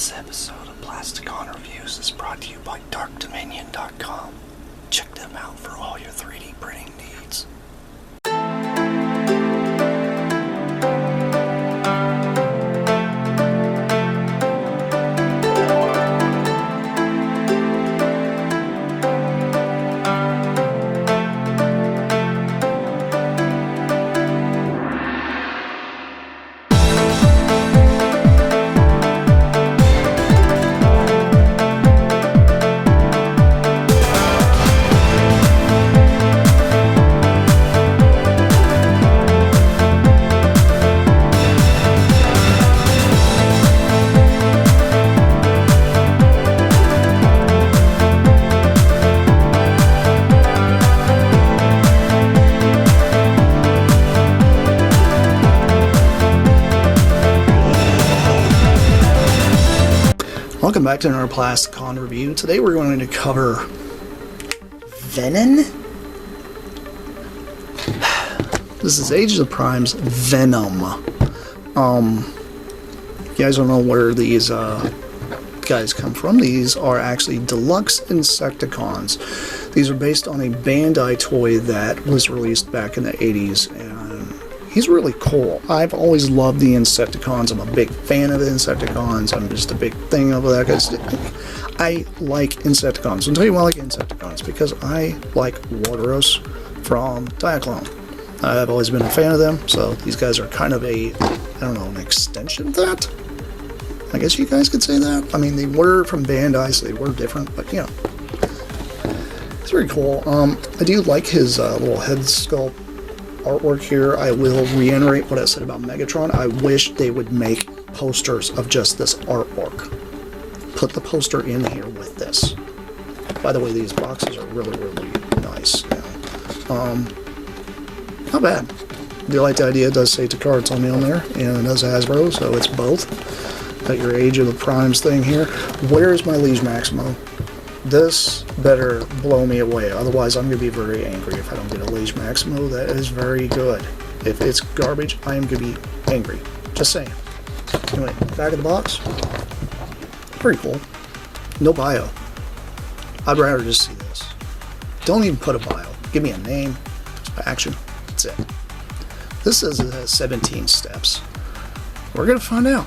This episode of Plasticon Reviews is brought to you by darkdominion.com. Check them out for all your 3D printing needs. Welcome back to another Plasticon review. Today we're going to cover Venin. This is Age of Prime's Venom. You guys don't know where these guys come from. These are actually deluxe Insecticons. These are based on a Bandai toy that was released back in the 80s, and he's really cool. I've always loved the Insecticons. I'm a big fan of the Insecticons. I'm just a big thing of that. I like Insecticons. I'll tell you why I like Insecticons. Because I like Warderos from Diaclone. I've always been a fan of them. So these guys are kind of a, I don't know, an extension of that? I guess you guys could say that. I mean, they were from Bandai, so they were different. But, you know, it's very cool. I do like his little head sculpt artwork here. I will reiterate what I said about Megatron. I wish they would make posters of just this artwork. Put the poster in here with this. By the way, these boxes are really, really nice. Not bad. I do like the idea. It does say Takara Tomy on there, and it does Hasbro, so it's both. Got your Age of the Primes thing here. Where's my Liege Maximo? This better blow me away, otherwise I'm going to be very angry if I don't get a Liege Maximo. That is very good. If it's garbage, I am going to be angry. Just saying. Anyway, back of the box. Pretty cool. No bio. I'd rather just see this. Don't even put a bio. Give me a name, action. That's it. This is 17 steps. We're going to find out.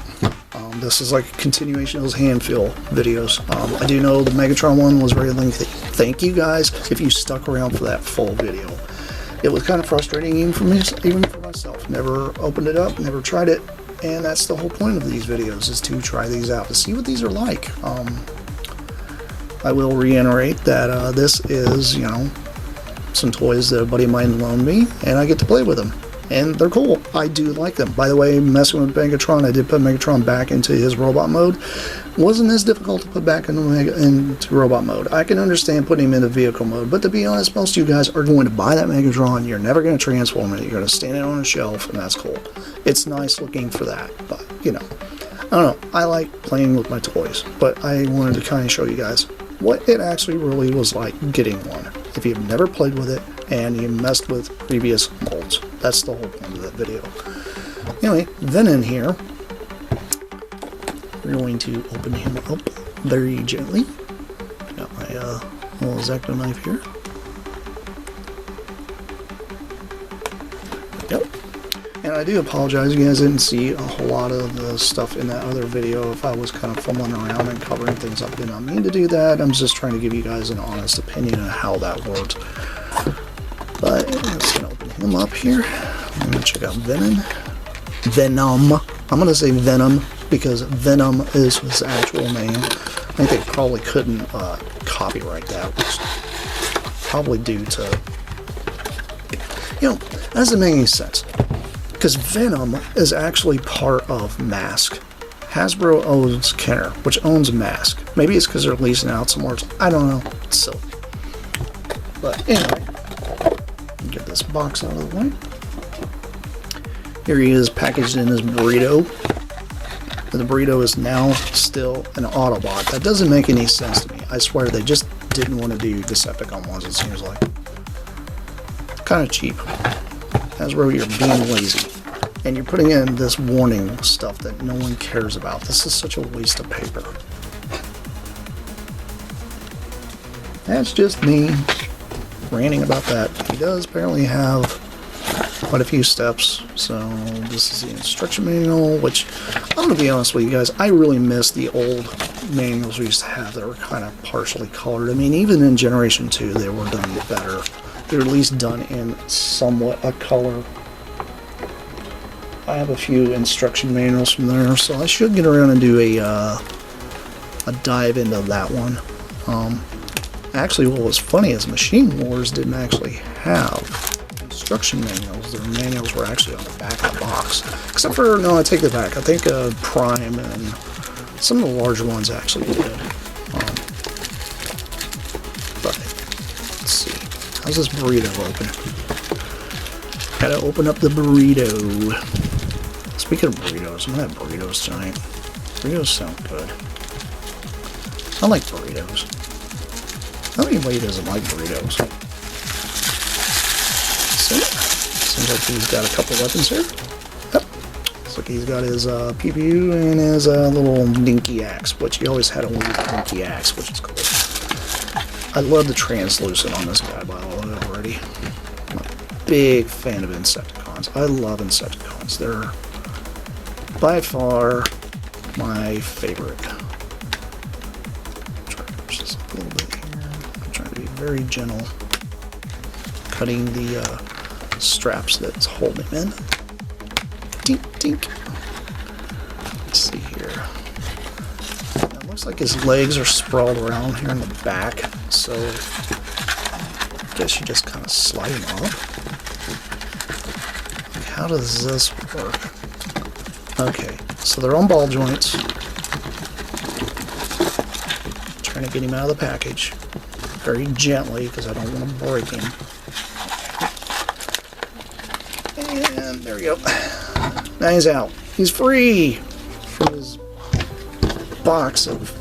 This is like a continuation of those hand feel videos. I do know the Megatron one was very lengthy. Thank you guys if you stuck around for that full video. It was kind of frustrating even for me, even for myself. Never opened it up, never tried it, and that's the whole point of these videos, is to try these out, to see what these are like. I will reiterate that this is, you know, some toys that a buddy of mine loaned me, and I get to play with them. And they're cool. I do like them. By the way, messing with Megatron, I did put Megatron back into his robot mode. Wasn't as difficult to put back into robot mode. I can understand putting him into vehicle mode, but to be honest, most of you guys are going to buy that Megatron. You're never going to transform it. You're going to stand it on a shelf, and that's cool. It's nice looking for that, but, you know. I don't know. I like playing with my toys, but I wanted to kind of show you guys what it actually really was like getting one. If you've never played with it, and you messed with previous molds. That's the whole point of that video. Anyway, Venin here. We're going to open him up very gently. Got my little X-Acto knife here. Yep. And I do apologize, you guys didn't see a whole lot of the stuff in that other video. If I was kind of fumbling around and covering things up, I did not mean to do that. I'm just trying to give you guys an honest opinion of how that worked. But let's open him up here. I'm going to check out Venin. Venom. I'm going to say Venom because Venom is his actual name. I think they probably couldn't copyright that, which probably due to, you know, that doesn't make any sense. Because Venom is actually part of Mask. Hasbro owns Kenner, which owns Mask. Maybe it's because they're leasing out somewhere. I don't know. It's silly. But anyway. Get this box out of the way. Here he is packaged in his burrito. The burrito is now still an Autobot. That doesn't make any sense to me. I swear they just didn't want to do Decepticon ones, it seems like. Kind of cheap. Hasbro, you're being lazy. and you're putting in this warning stuff that no one cares about. This is such a waste of paper. That's just me ranting about that. He does apparently have quite a few steps. So this is the instruction manual, which I'm going to be honest with you guys, I really miss the old manuals we used to have that were kind of partially colored. I mean, even in Generation 2, they were done better. They were at least done in somewhat a color. I have a few instruction manuals from there, so I should get around and do a dive into that one. Actually, what was funny is Machine Wars didn't actually have instruction manuals. Their manuals were actually on the back of the box. Except for, no, I take it back. I think Prime and some of the larger ones actually did. But, let's see. How's this burrito open? Gotta open up the burrito. Speaking of burritos, I'm gonna have burritos tonight. Burritos sound good. I like burritos. How anybody doesn't like burritos? So, seems like he's got a couple weapons here. Yep. Looks like he's got his PPU and his little dinky axe, which he always had a weird dinky axe, which is cool. I love the translucent on this guy, by the way, already. I'm a big fan of Insecticons. I love Insecticons. They're by far my favorite. Try to push this up a little bit here. I'm trying to be very gentle, cutting the straps that's holding him in. Tink, tink. Let's see here. It looks like his legs are sprawled around here in the back, so I guess you just kind of slide him up. How does this work? Okay, so they're on ball joints. Trying to get him out of the package very gently because I don't want to break him. And there we go. Now he's out. He's free from his box of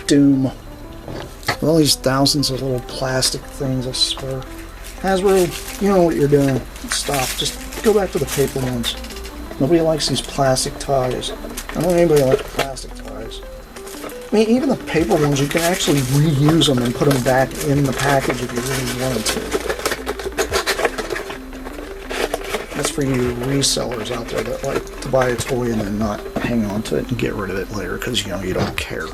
doom. With all these thousands of little plastic things, I swear. Hasbro, you know what you're doing. Stop. Just go back to the paper ones. Nobody likes these plastic ties. I don't want anybody like plastic ties. I mean, even the paper ones, you can actually reuse them and put them back in the package if you really wanted to. That's for you resellers out there that like to buy a toy and then not hang on to it and get rid of it later because, you know, you don't care.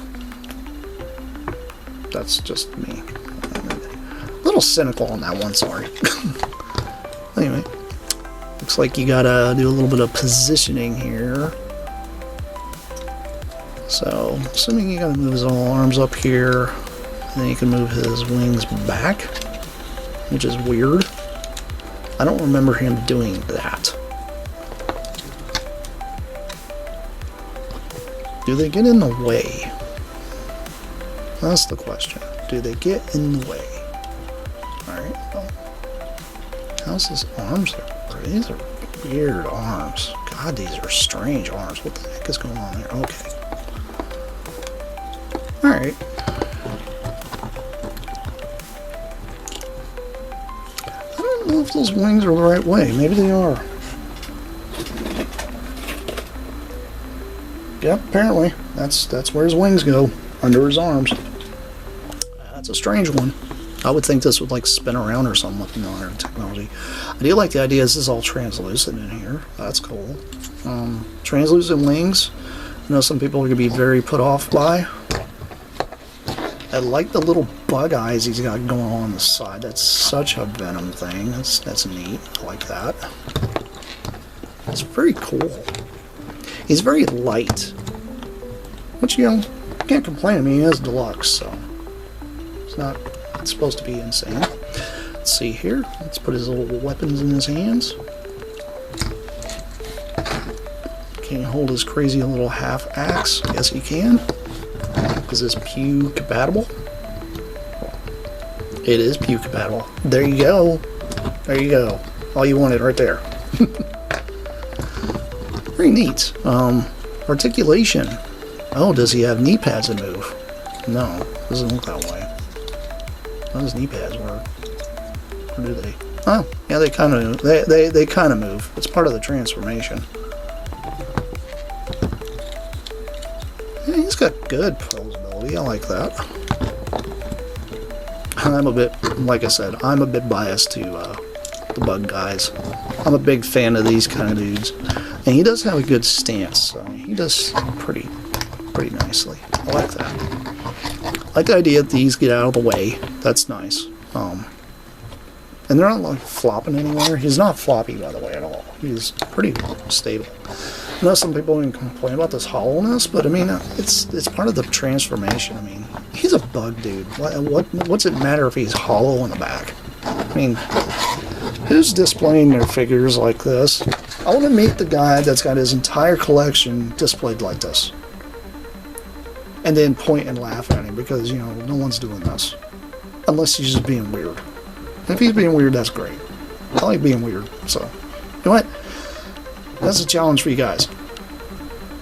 That's just me. A little cynical on that one, sorry. Anyway. Looks like you gotta do a little bit of positioning here. So, assuming you gotta move his arms up here, and then you can move his wings back, which is weird. I don't remember him doing that. Do they get in the way? That's the question. Do they get in the way? Alright, well, how's his arms there? These are weird arms. God, these are strange arms. What the heck is going on there? Okay. Alright. I don't know if those wings are the right way. Maybe they are. Yep, apparently. That's where his wings go. Under his arms. That's a strange one. I would think this would like spin around or something with modern technology. I do like the idea this is all translucent in here. That's cool. Translucent wings. I know some people are going to be very put off by. I like the little bug eyes he's got going on the side. That's such a Venom thing. That's neat. I like that. It's very cool. He's very light. Which, you know, can't complain. I mean, he is deluxe, so it's not... It's supposed to be insane. Let's see here. Let's put his little weapons in his hands. Can he hold his crazy little half axe? Yes, he can. Is this Pew compatible? It is Pew compatible. There you go. There you go. All you wanted right there. Very neat. Articulation. Oh, does he have knee pads that move? No, doesn't look that way. How does knee pads work? Or do they? Oh, yeah, they kind of move. They kind of move. It's part of the transformation. got good posability. I like that. I'm a bit, like I said, I'm a bit biased to the bug guys. I'm a big fan of these kind of dudes. And he does have a good stance, so he does pretty nicely. I like that. I like the idea that these get out of the way. That's nice. And they're not like flopping anywhere. He's not floppy, by the way, at all. He's pretty stable. I know some people can complain about this hollowness, but I mean, it's part of the transformation. I mean, he's a bug dude. What's it matter if he's hollow in the back? I mean, who's displaying their figures like this? I want to meet the guy that's got his entire collection displayed like this. And then point and laugh at him because, you know, no one's doing this. Unless he's just being weird. And if he's being weird, that's great. I like being weird, so. You know what? That's a challenge for you guys.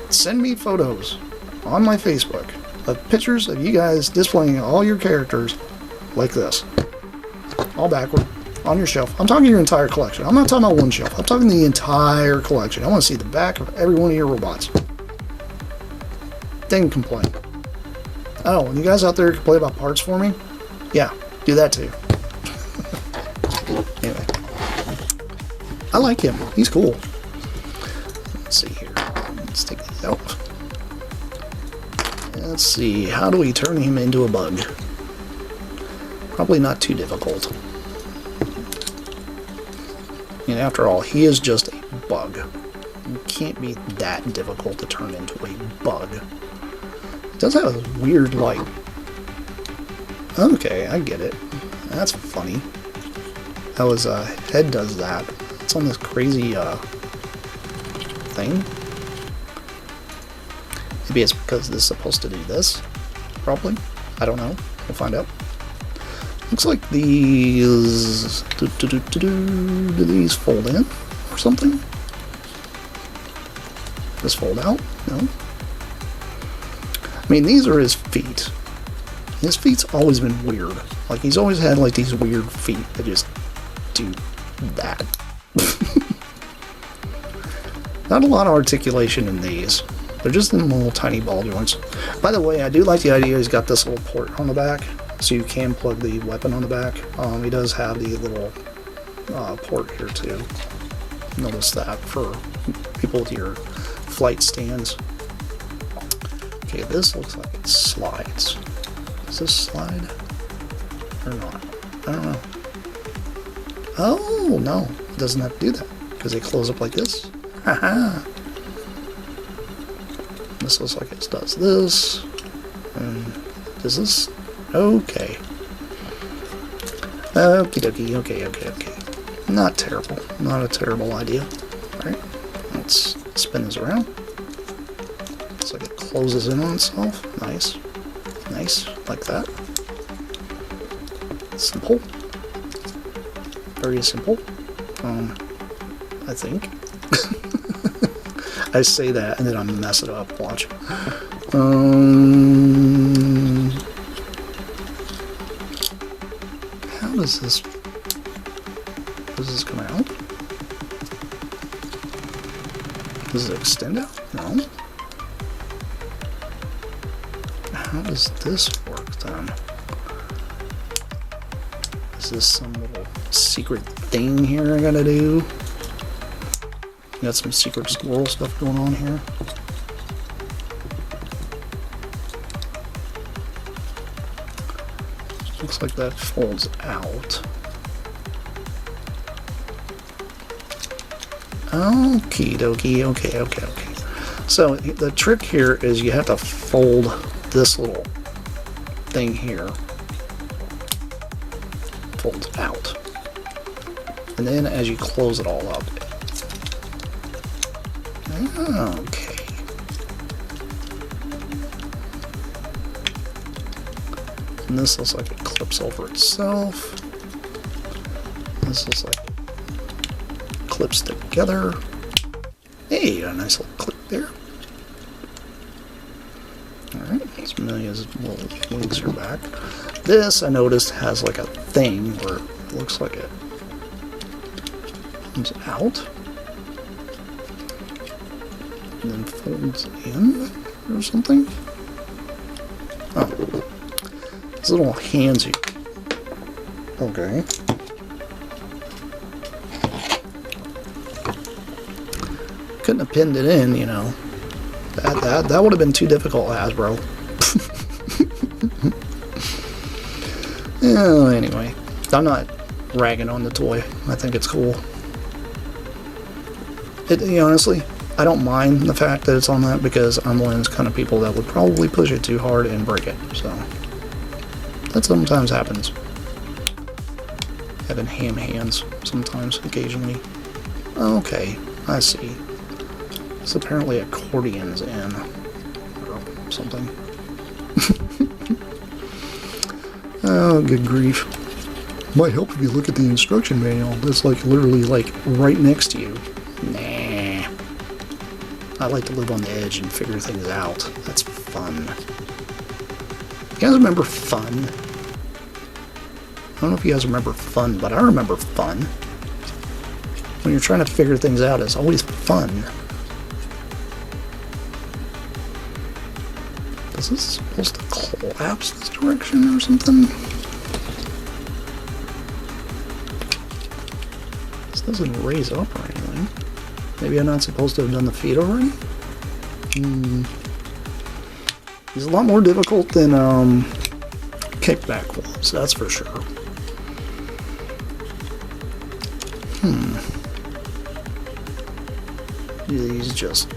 Send me photos on my Facebook of pictures of you guys displaying all your characters like this. All backward. On your shelf. I'm talking your entire collection. I'm not talking about one shelf. I'm talking the entire collection. I want to see the back of every one of your robots. Then complain. Oh, and you guys out there complain about parts for me? Yeah, do that too. Anyway. I like him. He's cool. Let's see here. Let's take it out. Let's see. How do we turn him into a bug? Probably not too difficult. And after all, he is just a bug. It can't be that difficult to turn into a bug. It does have a weird, like... Okay, I get it. That's funny. How his head does that. It's on this crazy thing. Maybe it's because this is supposed to do this. Probably. I don't know. We'll find out. Looks like these... Do these fold in or something? This fold out? No. I mean, these are his feet. His feet's always been weird. Like, he's always had, like, these weird feet that just do that. Not a lot of articulation in these. They're just in little tiny ball joints. By the way, I do like the idea he's got this little port on the back, so you can plug the weapon on the back. He does have the little port here too. Notice that for people with your flight stands. Okay, this looks like it slides. Does this slide or not? I don't know. Oh, no. It doesn't have to do that because they close up like this. Haha. This looks like it does this. And does this? Okay. Okie dokie. Okay. Not terrible. Not a terrible idea. Alright. Let's spin this around. Looks like it closes in on itself. Nice. Nice. Like that. Simple. Very simple. I think. I say that and then I mess it up. Watch. How does this come out? Does it extend out? No. How does this work then? Is this some little secret thing here I gotta do? Got some secret squirrel stuff going on here. Looks like that folds out. Okie dokie, okay. So the trick here is you have to fold this little thing here. Folds out. And then as you close it all up. Okay. And this looks like it clips over itself. This looks like it clips together. Hey, a nice little clip there. Alright, let's Amelia's little wings are back. This, I noticed, has like a thing where it looks like it comes out. And then folds in or something. Oh. These little hands here. Okay. Couldn't have pinned it in, you know. That would have been too difficult, Hasbro. Oh, anyway. I'm not ragging on the toy. I think it's cool. Honestly, I don't mind the fact that it's on that because I'm one of those kind of people that would probably push it too hard and break it. So, that sometimes happens. Having ham hands sometimes, occasionally. Okay, I see. It's apparently accordions in or something. Oh, good grief. Might help if you look at the instruction manual. That's like literally like right next to you. Nah. I like to live on the edge and figure things out. That's fun. You guys remember fun? I don't know if you guys remember fun, but I remember fun. When you're trying to figure things out, it's always fun. Is this supposed to collapse this direction or something? This doesn't raise up or anything. Maybe I'm not supposed to have done the feet already? It's a lot more difficult than kickback was, that's for sure. These just...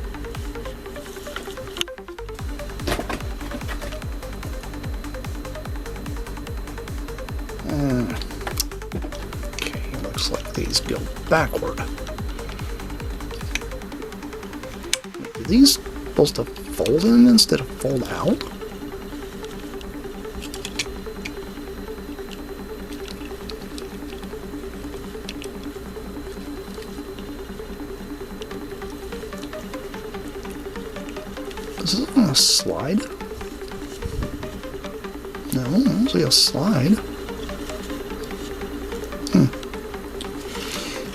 Okay, looks like these go backward. Are these supposed to fold in instead of fold out? Is this on a slide? No, I don't see a slide.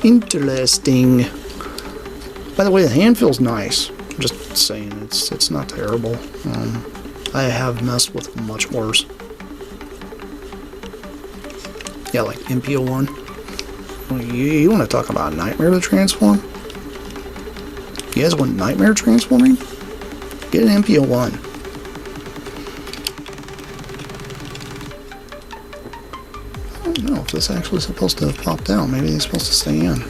Interesting. By the way, the hand feels nice. I'm just saying, it's not terrible. I have messed with much worse. Yeah, like MPO1. You want to talk about Nightmare to transform? You guys want Nightmare transforming? Get an MPO1. I don't know if this actually is supposed to have popped out. Maybe it's supposed to stay in.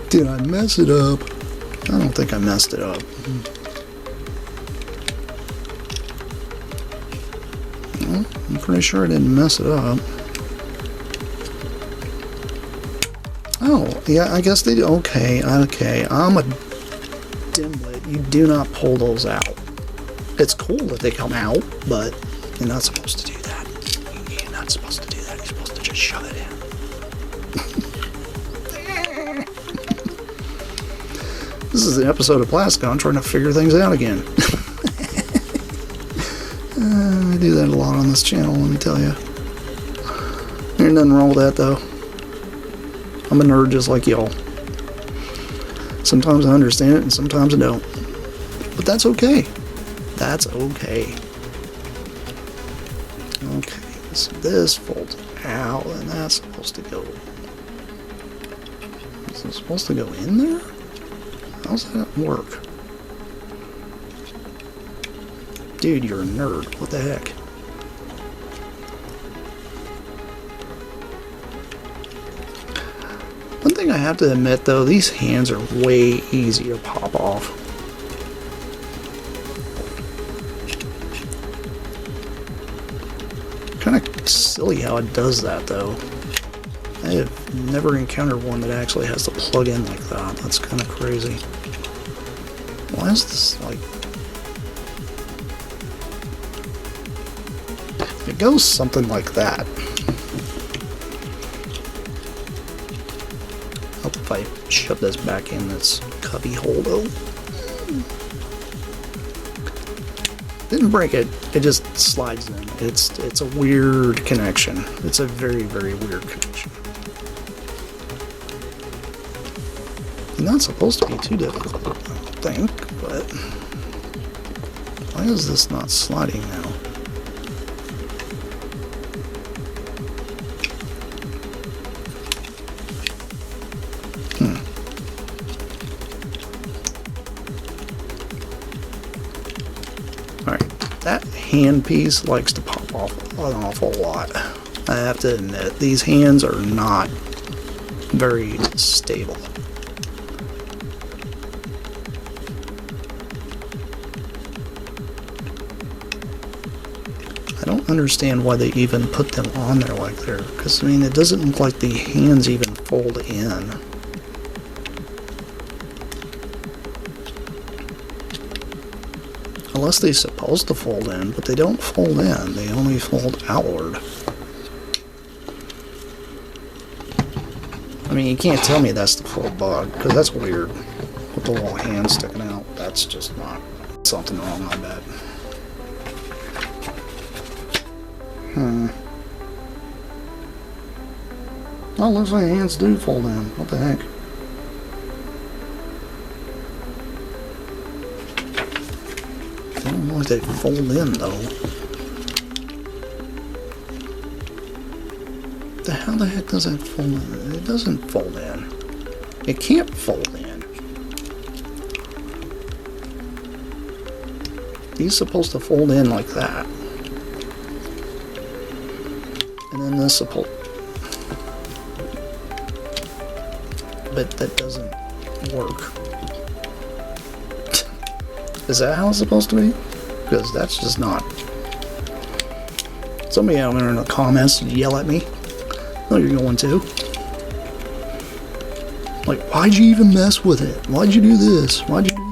Did I mess it up? I don't think I messed it up. Well, I'm pretty sure I didn't mess it up. Oh, yeah, I guess they do. Okay, I'm a dimwit. You do not pull those out. It's cool that they come out, but you're not supposed to do that. You're not supposed to do that. You're supposed to just shove it in. This is an episode of Plasticon trying to figure things out again. I do that a lot on this channel, let me tell you. There's nothing wrong with that, though. I'm a nerd just like y'all. Sometimes I understand it and sometimes I don't. But that's okay. That's okay. Okay, so this folds out and that's supposed to go... Is it supposed to go in there? How's that work? Dude, you're a nerd. What the heck? One thing I have to admit, though, these hands are way easy to pop off. Kind of silly how it does that, though. I have never encountered one that actually has to plug in like that. That's kind of crazy. Why is this, like... It goes something like that. Hope if I shove this back in this cubby hole, though. Didn't break it. It just slides in. It's a weird connection. It's a very, very weird connection. Not supposed to be too difficult, I don't think, but why is this not sliding now? Alright, that hand piece likes to pop off an awful lot. I have to admit, these hands are not very stable. I don't understand why they even put them on there like there, because I mean it doesn't look like the hands even fold in. Unless they're supposed to fold in, but they don't fold in, they only fold outward. I mean, you can't tell me that's the full bug, because that's weird. With the little hand sticking out, that's just not something wrong, I bet. Oh, looks like hands do fold in. What the heck? I don't know if they fold in, though. How the heck does that fold in? It doesn't fold in. It can't fold in. He's supposed to fold in like that. And then this supposed... But that doesn't work. Is that how it's supposed to be? Because that's just not. Somebody out there in the comments yell at me. Oh, you're going to. Like, why'd you even mess with it? Why'd you do this? Why'd you do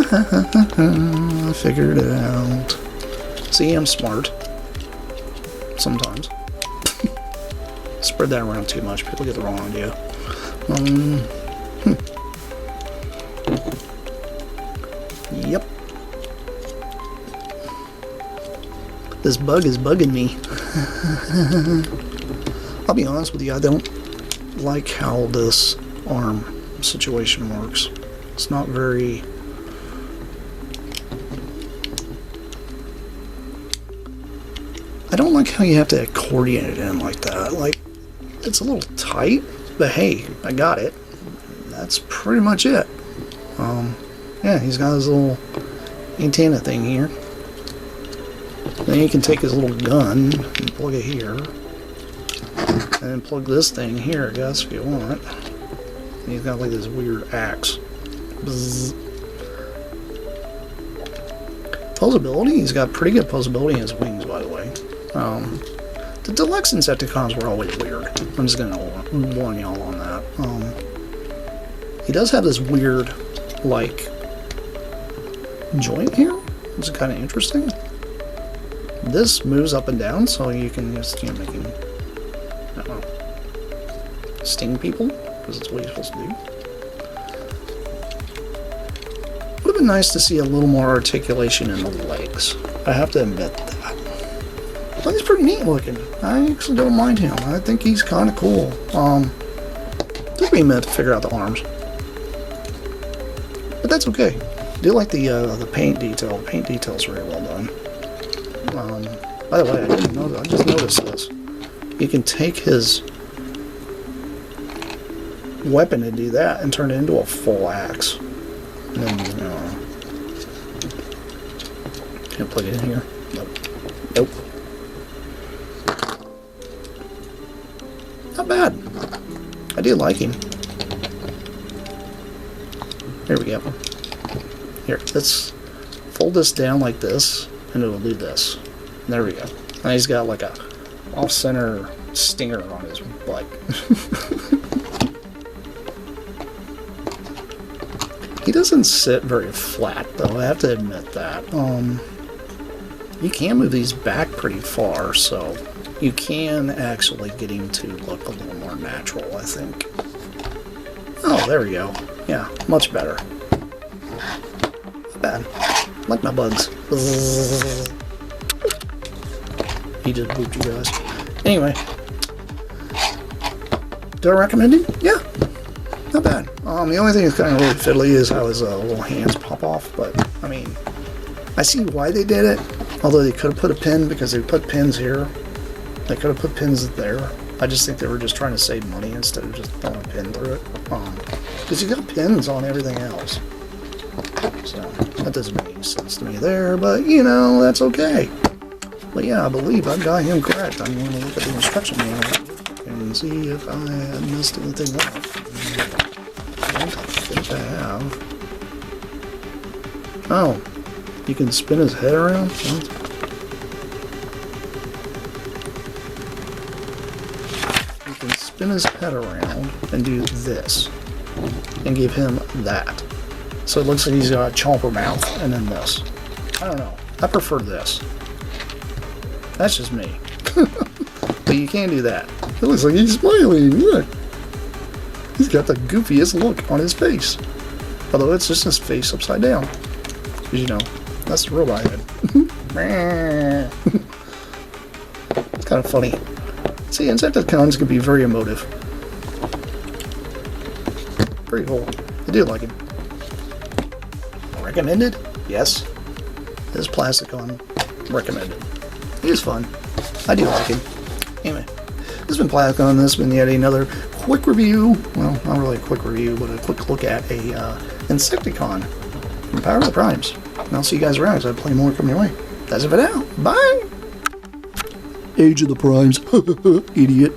that? Oh, I figured it out. See, I'm smart. Sometimes. Spread that around too much. People get the wrong idea. Yep. This bug is bugging me. I'll be honest with you, I don't like how this arm situation works. It's not very... I don't like how you have to accordion it in like that. Like, it's a little tight, but hey, I got it. That's pretty much it. Yeah, he's got his little antenna thing here. Then you can take his little gun and plug it here. And then plug this thing here, I guess, if you want. And he's got like this weird axe. Bzz. Posability, he's got pretty good posability in his wings, by the way. The deluxe Insecticons were always weird. I'm just gonna warn y'all on that. He does have this weird, like, joint here, which is kind of interesting. This moves up and down, so you can just, you know, make him, I don't know, sting people, because that's what you're supposed to do. Would have been nice to see a little more articulation in the legs. I have to admit that. But he's pretty neat looking. I actually don't mind him. I think he's kind of cool. Took me a minute to figure out the arms, but that's okay. I do like the paint detail. The paint detail's very well done. By the way, I didn't know that. I just noticed this. You can take his weapon and do that and turn it into a full axe. And then, you know, can I plug it in here? Nope. Nope. Not bad. I do like him. Here we go. Here, let's fold this down like this, and it'll do this. There we go. And he's got like a off-center stinger on his butt. He doesn't sit very flat, though. I have to admit that. You can move these back pretty far, so you can actually get him to look a little more natural, I think. Oh, there we go. Yeah, much better. Not bad. Like my bugs. He just booped you guys. Anyway. Do I recommend him? Yeah. Not bad. The only thing that's kind of really fiddly is how his little hands pop off, but, I mean, I see why they did it, although they could have put a pin, because they put pins here. They could have put pins there. I just think they were just trying to save money instead of just throwing a pin through it. Because you got pins on everything else. So, that doesn't make any sense to me there, but, you know, that's okay. But yeah, I believe I got him correct. I'm going to look at the instruction manual and see if I had messed anything up. I don't think I have. Oh, you can spin his head around? What? You can spin his head around and do this. And give him that. So it looks like he's got a chomper mouth and then this. I don't know. I prefer this. That's just me. But you can't do that. It looks like he's smiling. Look. He's got the goofiest look on his face. Although it's just his face upside down. Because, you know, that's the robot head. It's kind of funny. See, Insecticons can be very emotive. Pretty cool. I do like him. Recommended? Yes. This Plasticon recommended. He is fun. I do like him. Anyway, this has been Plasticon. This has been yet another quick review. Well, not really a quick review, but a quick look at a Insecticon from Power of the Primes. And I'll see you guys around, because I have plenty more coming your way. That's it for now. Bye! Age of the Primes. Idiot.